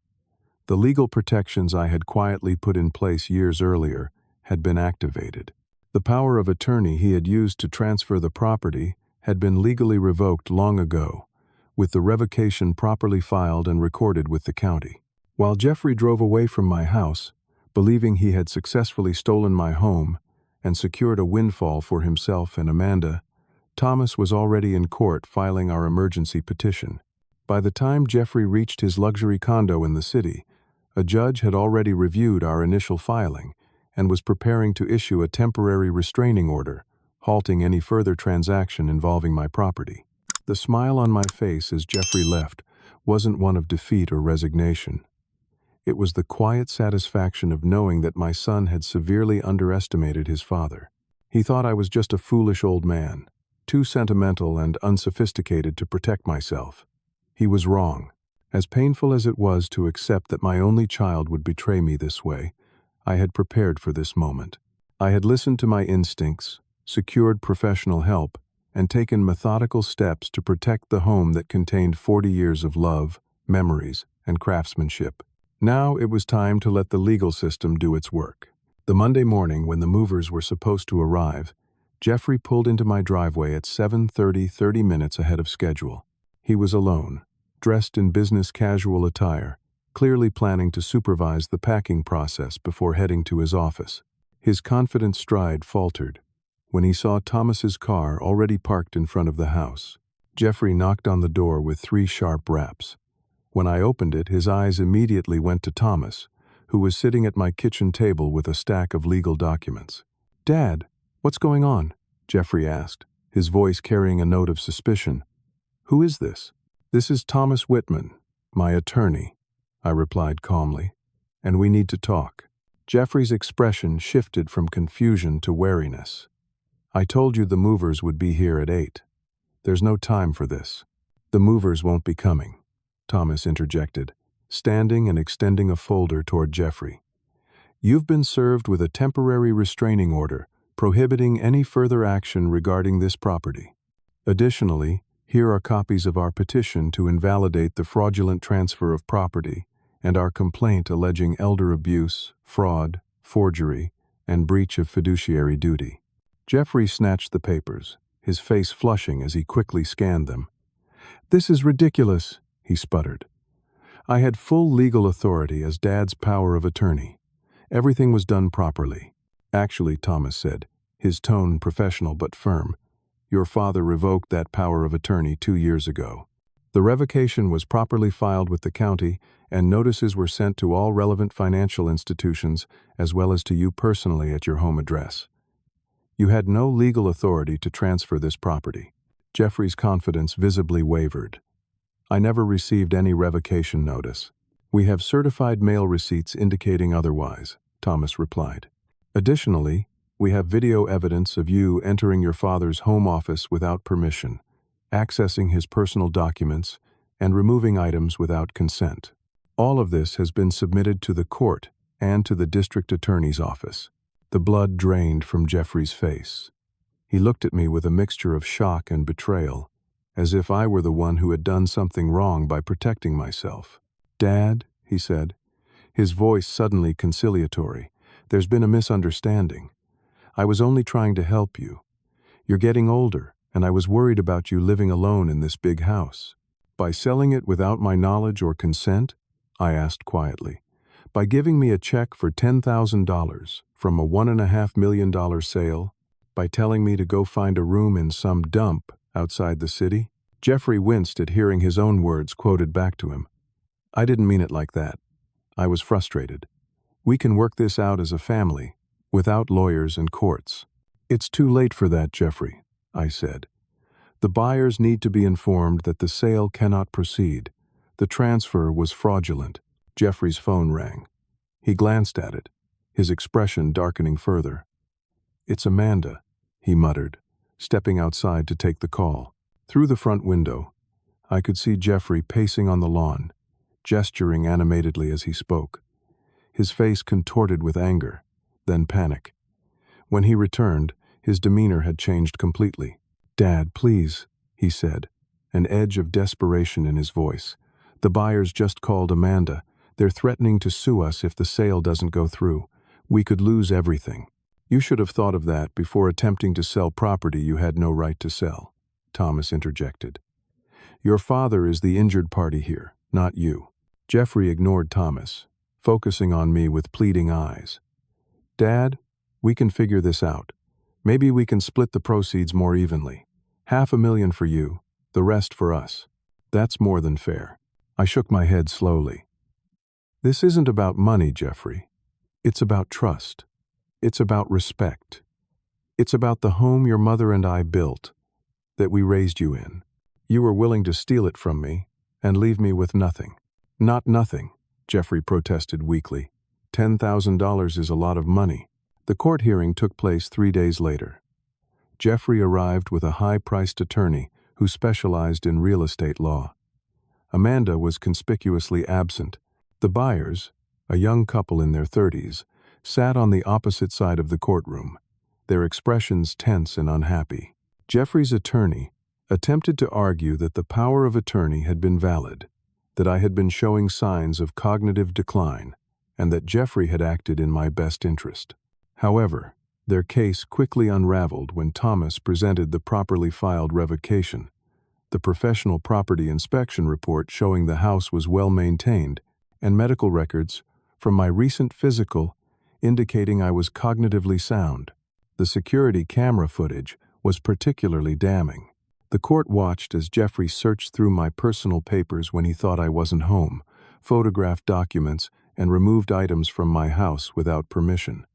The legal protections I had quietly put in place years earlier had been activated. The power of attorney he had used to transfer the property had been legally revoked long ago, with the revocation properly filed and recorded with the county. While Jeffrey drove away from my house, believing he had successfully stolen my home and secured a windfall for himself and Amanda, Thomas was already in court filing our emergency petition. By the time Jeffrey reached his luxury condo in the city, a judge had already reviewed our initial filing and was preparing to issue a temporary restraining order, halting any further transaction involving my property. The smile on my face as Jeffrey left wasn't one of defeat or resignation. It was the quiet satisfaction of knowing that my son had severely underestimated his father. He thought I was just a foolish old man, too sentimental and unsophisticated to protect myself. He was wrong. As painful as it was to accept that my only child would betray me this way, I had prepared for this moment. I had listened to my instincts, secured professional help, and taken methodical steps to protect the home that contained 40 years of love, memories, and craftsmanship. Now it was time to let the legal system do its work. The Monday morning, when the movers were supposed to arrive, Jeffrey pulled into my driveway at 7:30, 30 minutes ahead of schedule. He was alone, dressed in business casual attire, clearly planning to supervise the packing process before heading to his office. His confident stride faltered when he saw Thomas's car already parked in front of the house. Jeffrey knocked on the door with 3 sharp raps. When I opened it, his eyes immediately went to Thomas, who was sitting at my kitchen table with a stack of legal documents. "Dad, what's going on?" Jeffrey asked, his voice carrying a note of suspicion. "Who is this?" "This is Thomas Whitman, my attorney," I replied calmly, "and we need to talk." Jeffrey's expression shifted from confusion to wariness. "I told you the movers would be here at 8. There's no time for this." "The movers won't be coming," Thomas interjected, standing and extending a folder toward Jeffrey. "You've been served with a temporary restraining order prohibiting any further action regarding this property. Additionally, here are copies of our petition to invalidate the fraudulent transfer of property and our complaint alleging elder abuse, fraud, forgery, and breach of fiduciary duty." Jeffrey snatched the papers, his face flushing as he quickly scanned them. "This is ridiculous," he sputtered. "I had full legal authority as Dad's power of attorney. Everything was done properly." "Actually," Thomas said, his tone professional but firm, "your father revoked that power of attorney 2 years ago. The revocation was properly filed with the county, and notices were sent to all relevant financial institutions as well as to you personally at your home address. You had no legal authority to transfer this property." Jeffrey's confidence visibly wavered. "I never received any revocation notice. We have certified mail receipts indicating otherwise," Thomas replied. "Additionally, we have video evidence of you entering your father's home office without permission, accessing his personal documents, and removing items without consent. All of this has been submitted to the court and to the district attorney's office." The blood drained from Jeffrey's face. He looked at me with a mixture of shock and betrayal, as if I were the one who had done something wrong by protecting myself. "Dad," he said, his voice suddenly conciliatory, "there's been a misunderstanding. I was only trying to help you. You're getting older, and I was worried about you living alone in this big house." "By selling it without my knowledge or consent?" I asked quietly. "By giving me a check for $10,000 from a $1.5 million sale? By telling me to go find a room in some dump outside the city?" Jeffrey winced at hearing his own words quoted back to him. "I didn't mean it like that." I was frustrated. "We can work this out as a family, without lawyers and courts." "It's too late for that, Jeffrey," I said. "The buyers need to be informed that the sale cannot proceed. The transfer was fraudulent." Jeffrey's phone rang. He glanced at it, his expression darkening further. "It's Amanda," he muttered, stepping outside to take the call. Through the front window, I could see Jeffrey pacing on the lawn, gesturing animatedly as he spoke. His face contorted with anger, then panic. When he returned, his demeanor had changed completely. "Dad, please," he said, an edge of desperation in his voice. "The buyers just called Amanda. They're threatening to sue us if the sale doesn't go through. We could lose everything." "You should have thought of that before attempting to sell property you had no right to sell," Thomas interjected. "Your father is the injured party here, not you." Jeffrey ignored Thomas, focusing on me with pleading eyes. "Dad, we can figure this out. Maybe we can split the proceeds more evenly. $500,000 for you, the rest for us. That's more than fair." I shook my head slowly. "This isn't about money, Jeffrey. It's about trust. It's about respect. It's about the home your mother and I built, that we raised you in. You were willing to steal it from me and leave me with nothing." "Not nothing," Jeffrey protested weakly. $10,000 is a lot of money." The court hearing took place 3 days later. Jeffrey arrived with a high-priced attorney who specialized in real estate law. Amanda was conspicuously absent. The buyers, a young couple in their 30s, sat on the opposite side of the courtroom, their expressions tense and unhappy. Jeffrey's attorney attempted to argue that the power of attorney had been valid, that I had been showing signs of cognitive decline, and that Jeffrey had acted in my best interest. However, their case quickly unraveled when Thomas presented the properly filed revocation, the professional property inspection report showing the house was well maintained, and medical records from my recent physical indicating I was cognitively sound. The security camera footage was particularly damning. The court watched as Jeffrey searched through my personal papers when he thought I wasn't home, photographed documents, and removed items from my house without permission.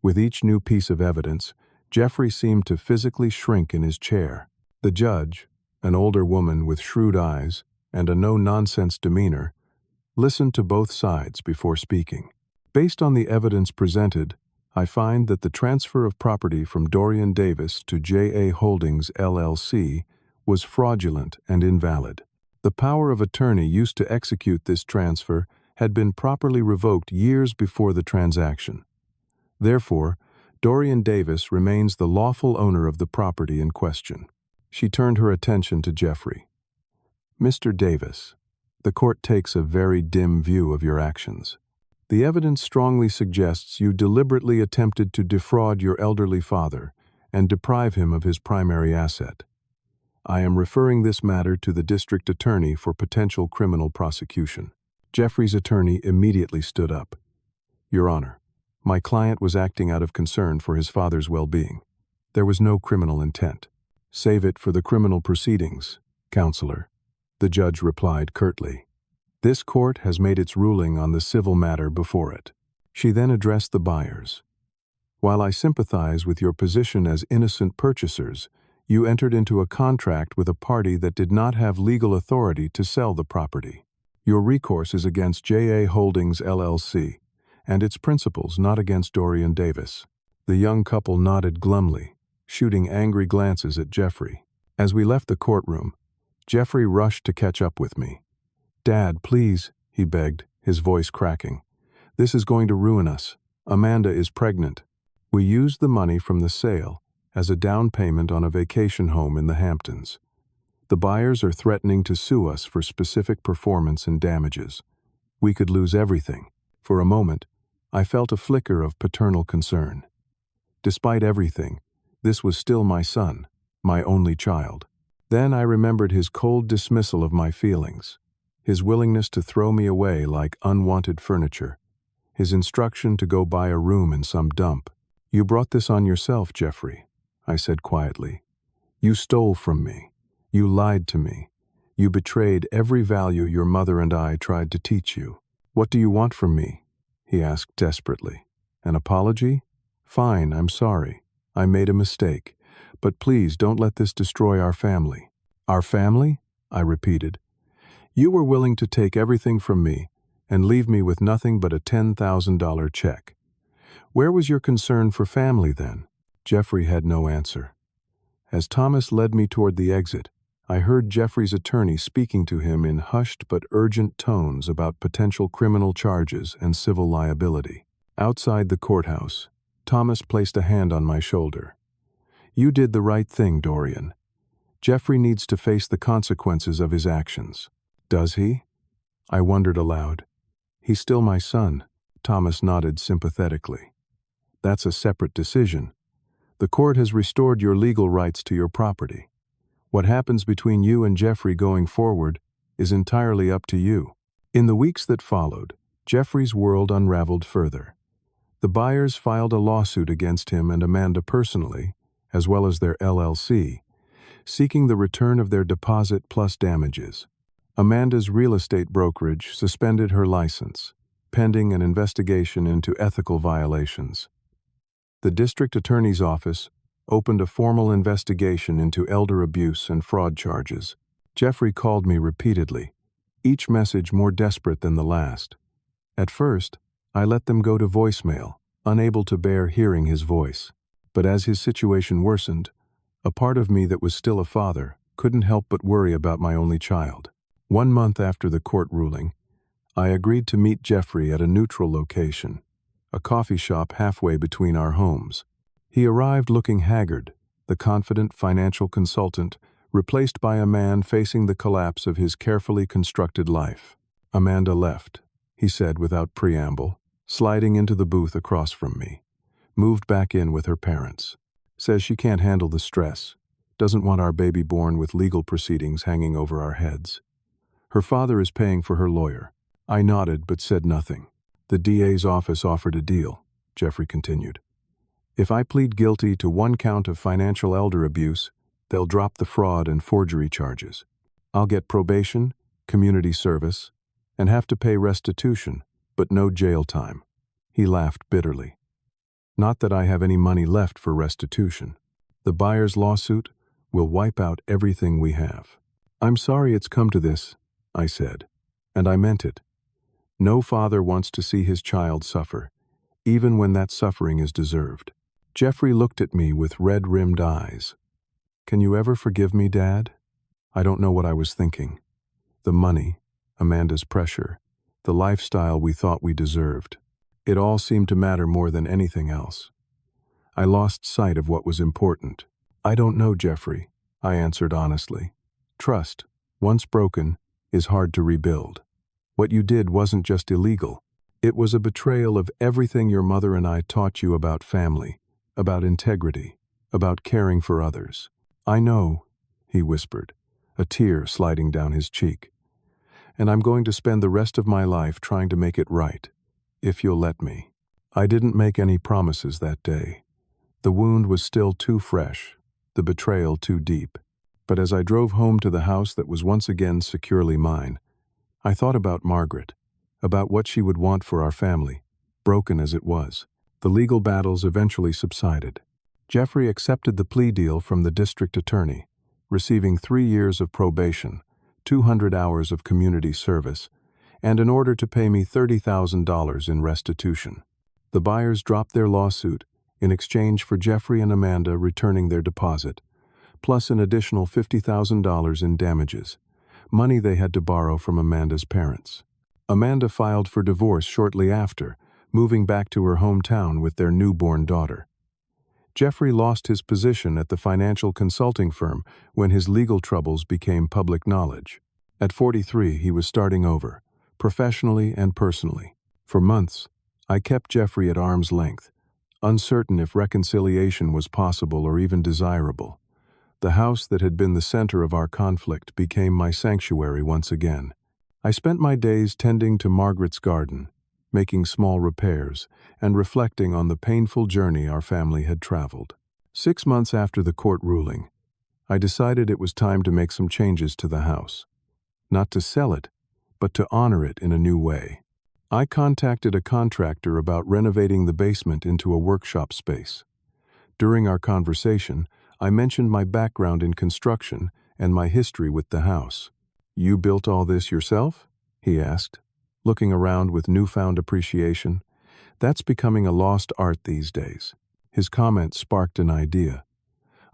With each new piece of evidence, Jeffrey seemed to physically shrink in his chair. The judge, an older woman with shrewd eyes and a no-nonsense demeanor, listened to both sides before speaking. "Based on the evidence presented, I find that the transfer of property from Dorian Davis to J.A. Holdings, LLC, was fraudulent and invalid. The power of attorney used to execute this transfer had been properly revoked years before the transaction. Therefore, Dorian Davis remains the lawful owner of the property in question." She turned her attention to Jeffrey. "Mr. Davis, the court takes a very dim view of your actions. The evidence strongly suggests you deliberately attempted to defraud your elderly father and deprive him of his primary asset. I am referring this matter to the district attorney for potential criminal prosecution." Jeffrey's attorney immediately stood up. "Your Honor, my client was acting out of concern for his father's well-being. There was no criminal intent." "Save it for the criminal proceedings, Counselor," the judge replied curtly. "This court has made its ruling on the civil matter before it." She then addressed the buyers. "While I sympathize with your position as innocent purchasers, you entered into a contract with a party that did not have legal authority to sell the property. Your recourse is against J.A. Holdings, LLC, and its principals, not against Dorian Davis." The young couple nodded glumly, shooting angry glances at Jeffrey. As we left the courtroom, Jeffrey rushed to catch up with me. "Dad, please," he begged, his voice cracking. "This is going to ruin us. Amanda is pregnant. We used the money from the sale as a down payment on a vacation home in the Hamptons. The buyers are threatening to sue us for specific performance and damages. We could lose everything." For a moment, I felt a flicker of paternal concern. Despite everything, this was still my son, my only child. Then I remembered his cold dismissal of my feelings, his willingness to throw me away like unwanted furniture, his instruction to go buy a room in some dump. "You brought this on yourself, Jeffrey," I said quietly. "You stole from me. You lied to me. You betrayed every value your mother and I tried to teach you. What do you want from me?" he asked desperately. "An apology? Fine, I'm sorry. I made a mistake. But please don't let this destroy our family." "Our family?" I repeated. "You were willing to take everything from me and leave me with nothing but a $10,000 check. Where was your concern for family then?" Jeffrey had no answer. As Thomas led me toward the exit, I heard Jeffrey's attorney speaking to him in hushed but urgent tones about potential criminal charges and civil liability. Outside the courthouse, Thomas placed a hand on my shoulder. "You did the right thing, Dorian. Jeffrey needs to face the consequences of his actions." "Does he?" I wondered aloud. "He's still my son." Thomas nodded sympathetically. "That's a separate decision. The court has restored your legal rights to your property. What happens between you and Jeffrey going forward is entirely up to you." In the weeks that followed, Jeffrey's world unraveled further. The buyers filed a lawsuit against him and Amanda personally, as well as their LLC, seeking the return of their deposit plus damages. Amanda's real estate brokerage suspended her license, pending an investigation into ethical violations. The district attorney's office opened a formal investigation into elder abuse and fraud charges. Jeffrey called me repeatedly, each message more desperate than the last. At first, I let them go to voicemail, unable to bear hearing his voice. But as his situation worsened, a part of me that was still a father couldn't help but worry about my only child. 1 month after the court ruling, I agreed to meet Jeffrey at a neutral location, a coffee shop halfway between our homes. He arrived looking haggard, the confident financial consultant, replaced by a man facing the collapse of his carefully constructed life. "Amanda left," he said without preamble, sliding into the booth across from me. "Moved back in with her parents. Says she can't handle the stress. Doesn't want our baby born with legal proceedings hanging over our heads. Her father is paying for her lawyer." I nodded but said nothing. "The DA's office offered a deal," Jeffrey continued. "If I plead guilty to 1 count of financial elder abuse, they'll drop the fraud and forgery charges. I'll get probation, community service, and have to pay restitution, but no jail time." He laughed bitterly. "Not that I have any money left for restitution. The buyer's lawsuit will wipe out everything we have." "I'm sorry it's come to this," I said, and I meant it. No father wants to see his child suffer, even when that suffering is deserved. Jeffrey looked at me with red-rimmed eyes. "Can you ever forgive me, Dad?" I don't know what I was thinking. The money, Amanda's pressure, the lifestyle we thought we deserved. It all seemed to matter more than anything else. I lost sight of what was important. "I don't know, Jeffrey," I answered honestly. "Trust, once broken, is hard to rebuild. What you did wasn't just illegal. It was a betrayal of everything your mother and I taught you about family, about integrity, about caring for others." "I know," he whispered, a tear sliding down his cheek. "And I'm going to spend the rest of my life trying to make it right, if you'll let me." I didn't make any promises that day. The wound was still too fresh, the betrayal too deep. But as I drove home to the house that was once again securely mine, I thought about Margaret, about what she would want for our family, broken as it was. The legal battles eventually subsided. Jeffrey accepted the plea deal from the district attorney, receiving 3 years of probation, 200 hours of community service, and an order to pay me $30,000 in restitution. The buyers dropped their lawsuit in exchange for Jeffrey and Amanda returning their deposit, plus an additional $50,000 in damages, money they had to borrow from Amanda's parents. Amanda filed for divorce shortly after, moving back to her hometown with their newborn daughter. Jeffrey lost his position at the financial consulting firm when his legal troubles became public knowledge. At 43, he was starting over, professionally and personally. For months, I kept Jeffrey at arm's length, uncertain if reconciliation was possible or even desirable. The house that had been the center of our conflict became my sanctuary once again. I spent my days tending to Margaret's garden, making small repairs, and reflecting on the painful journey our family had traveled. 6 months after the court ruling, I decided it was time to make some changes to the house. Not to sell it, but to honor it in a new way. I contacted a contractor about renovating the basement into a workshop space. During our conversation, I mentioned my background in construction and my history with the house. "You built all this yourself?" he asked, looking around with newfound appreciation. "That's becoming a lost art these days." His comment sparked an idea.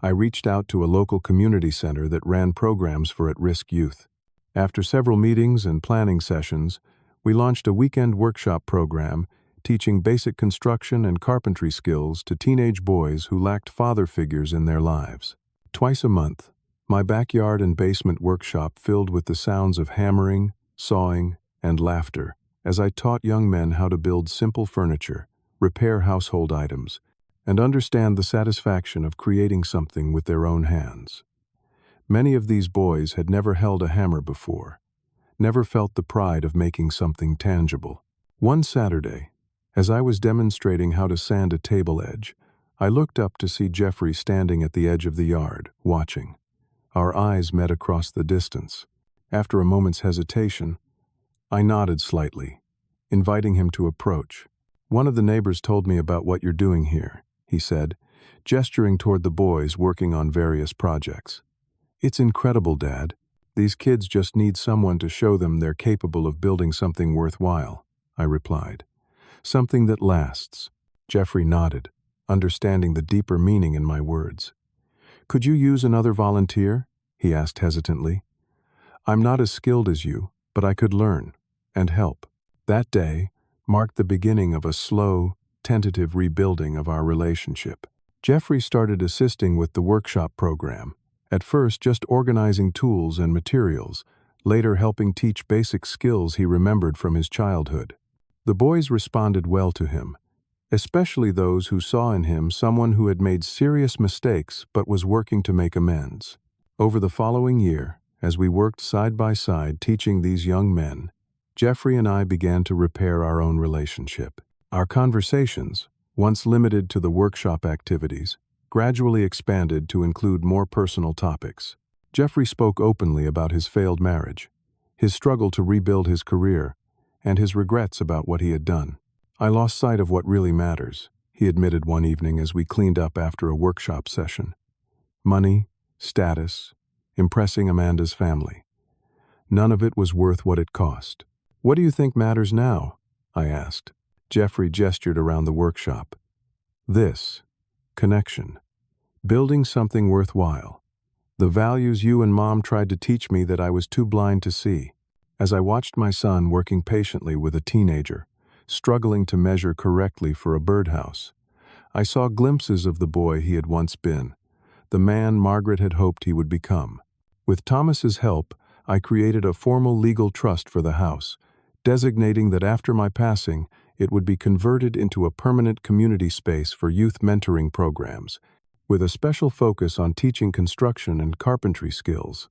I reached out to a local community center that ran programs for at-risk youth. After several meetings and planning sessions, we launched a weekend workshop program teaching basic construction and carpentry skills to teenage boys who lacked father figures in their lives. Twice a month, my backyard and basement workshop filled with the sounds of hammering, sawing, and laughter as I taught young men how to build simple furniture, repair household items, and understand the satisfaction of creating something with their own hands. Many of these boys had never held a hammer before, never felt the pride of making something tangible. One Saturday, as I was demonstrating how to sand a table edge, I looked up to see Jeffrey standing at the edge of the yard, watching. Our eyes met across the distance. After a moment's hesitation, I nodded slightly, inviting him to approach. "One of the neighbors told me about what you're doing here," he said, gesturing toward the boys working on various projects. "It's incredible, Dad. These kids just need someone to show them they're capable of building something worthwhile," I replied. "Something that lasts." Jeffrey nodded, understanding the deeper meaning in my words. "Could you use another volunteer?" he asked hesitantly. "I'm not as skilled as you, but I could learn and help." That day marked the beginning of a slow, tentative rebuilding of our relationship. Jeffrey started assisting with the workshop program, at first just organizing tools and materials, later helping teach basic skills he remembered from his childhood. The boys responded well to him, especially those who saw in him someone who had made serious mistakes but was working to make amends. Over the following year, as we worked side by side teaching these young men, Jeffrey and I began to repair our own relationship. Our conversations, once limited to the workshop activities, gradually expanded to include more personal topics. Jeffrey spoke openly about his failed marriage, his struggle to rebuild his career, and his regrets about what he had done. "I lost sight of what really matters," he admitted one evening as we cleaned up after a workshop session. "Money, status, impressing Amanda's family. None of it was worth what it cost." "What do you think matters now?" I asked. Jeffrey gestured around the workshop. "This. Connection. Building something worthwhile. The values you and Mom tried to teach me that I was too blind to see." As I watched my son working patiently with a teenager, struggling to measure correctly for a birdhouse, I saw glimpses of the boy he had once been, the man Margaret had hoped he would become. With Thomas's help, I created a formal legal trust for the house, designating that after my passing, it would be converted into a permanent community space for youth mentoring programs, with a special focus on teaching construction and carpentry skills.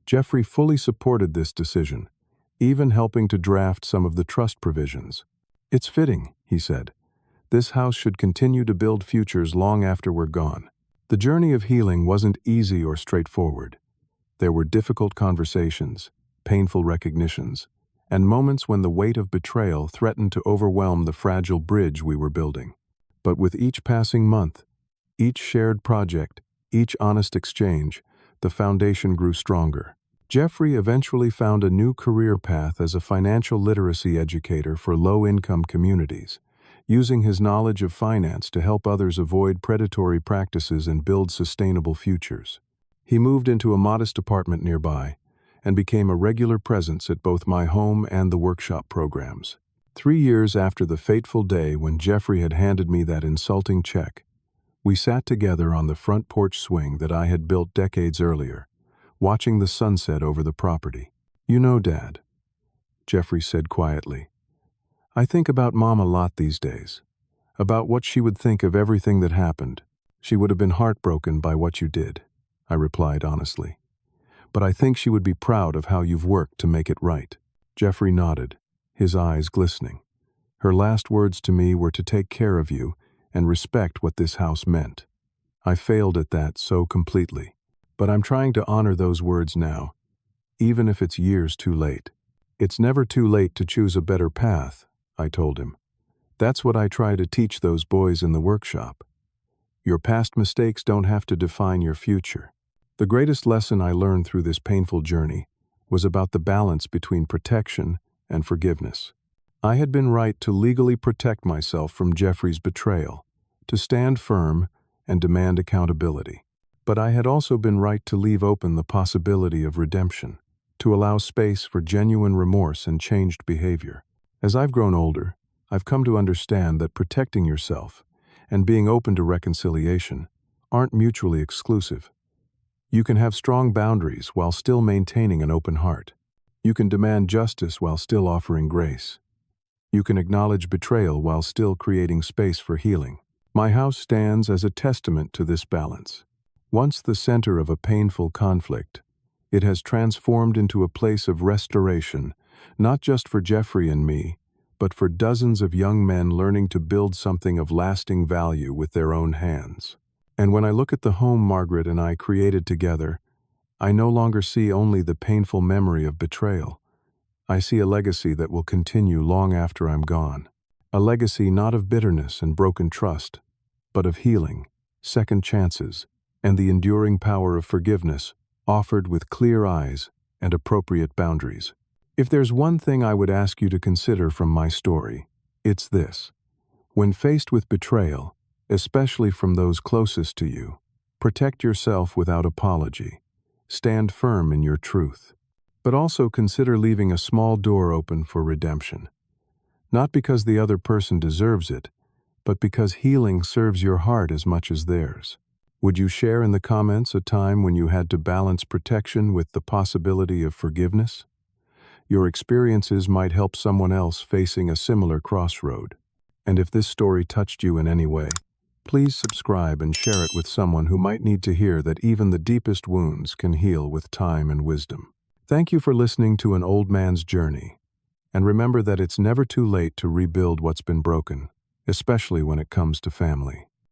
Jeffrey fully supported this decision, even helping to draft some of the trust provisions. "It's fitting," he said. "This house should continue to build futures long after we're gone." The journey of healing wasn't easy or straightforward. There were difficult conversations, painful recognitions, and moments when the weight of betrayal threatened to overwhelm the fragile bridge we were building. But with each passing month, each shared project, each honest exchange, the foundation grew stronger. Jeffrey eventually found a new career path as a financial literacy educator for low-income communities, using his knowledge of finance to help others avoid predatory practices and build sustainable futures. He moved into a modest apartment nearby and became a regular presence at both my home and the workshop programs. 3 years after the fateful day when Jeffrey had handed me that insulting check, we sat together on the front porch swing that I had built decades earlier, watching the sunset over the property. "You know, Dad," Jeffrey said quietly, "I think about Mom a lot these days, about what she would think of everything that happened. She would have been heartbroken by what you did," I replied honestly. "But I think she would be proud of how you've worked to make it right." Jeffrey nodded, his eyes glistening. "Her last words to me were to take care of you and respect what this house meant. I failed at that so completely. But I'm trying to honor those words now, even if it's years too late." "It's never too late to choose a better path," I told him. "That's what I try to teach those boys in the workshop. Your past mistakes don't have to define your future." The greatest lesson I learned through this painful journey was about the balance between protection and forgiveness. I had been right to legally protect myself from Jeffrey's betrayal, to stand firm and demand accountability. But I had also been right to leave open the possibility of redemption, to allow space for genuine remorse and changed behavior. As I've grown older, I've come to understand that protecting yourself and being open to reconciliation aren't mutually exclusive. You can have strong boundaries while still maintaining an open heart. You can demand justice while still offering grace. You can acknowledge betrayal while still creating space for healing. My house stands as a testament to this balance. Once the center of a painful conflict, it has transformed into a place of restoration, not just for Jeffrey and me, but for dozens of young men learning to build something of lasting value with their own hands. And when I look at the home Margaret and I created together, I no longer see only the painful memory of betrayal. I see a legacy that will continue long after I'm gone. A legacy not of bitterness and broken trust, but of healing, second chances, and the enduring power of forgiveness, offered with clear eyes and appropriate boundaries. If there's one thing I would ask you to consider from my story, it's this. When faced with betrayal, especially from those closest to you, protect yourself without apology. Stand firm in your truth. But also consider leaving a small door open for redemption. Not because the other person deserves it, but because healing serves your heart as much as theirs. Would you share in the comments a time when you had to balance protection with the possibility of forgiveness? Your experiences might help someone else facing a similar crossroad. And if this story touched you in any way, please subscribe and share it with someone who might need to hear that even the deepest wounds can heal with time and wisdom. Thank you for listening to An Old Man's Journey. And remember that it's never too late to rebuild what's been broken, especially when it comes to family.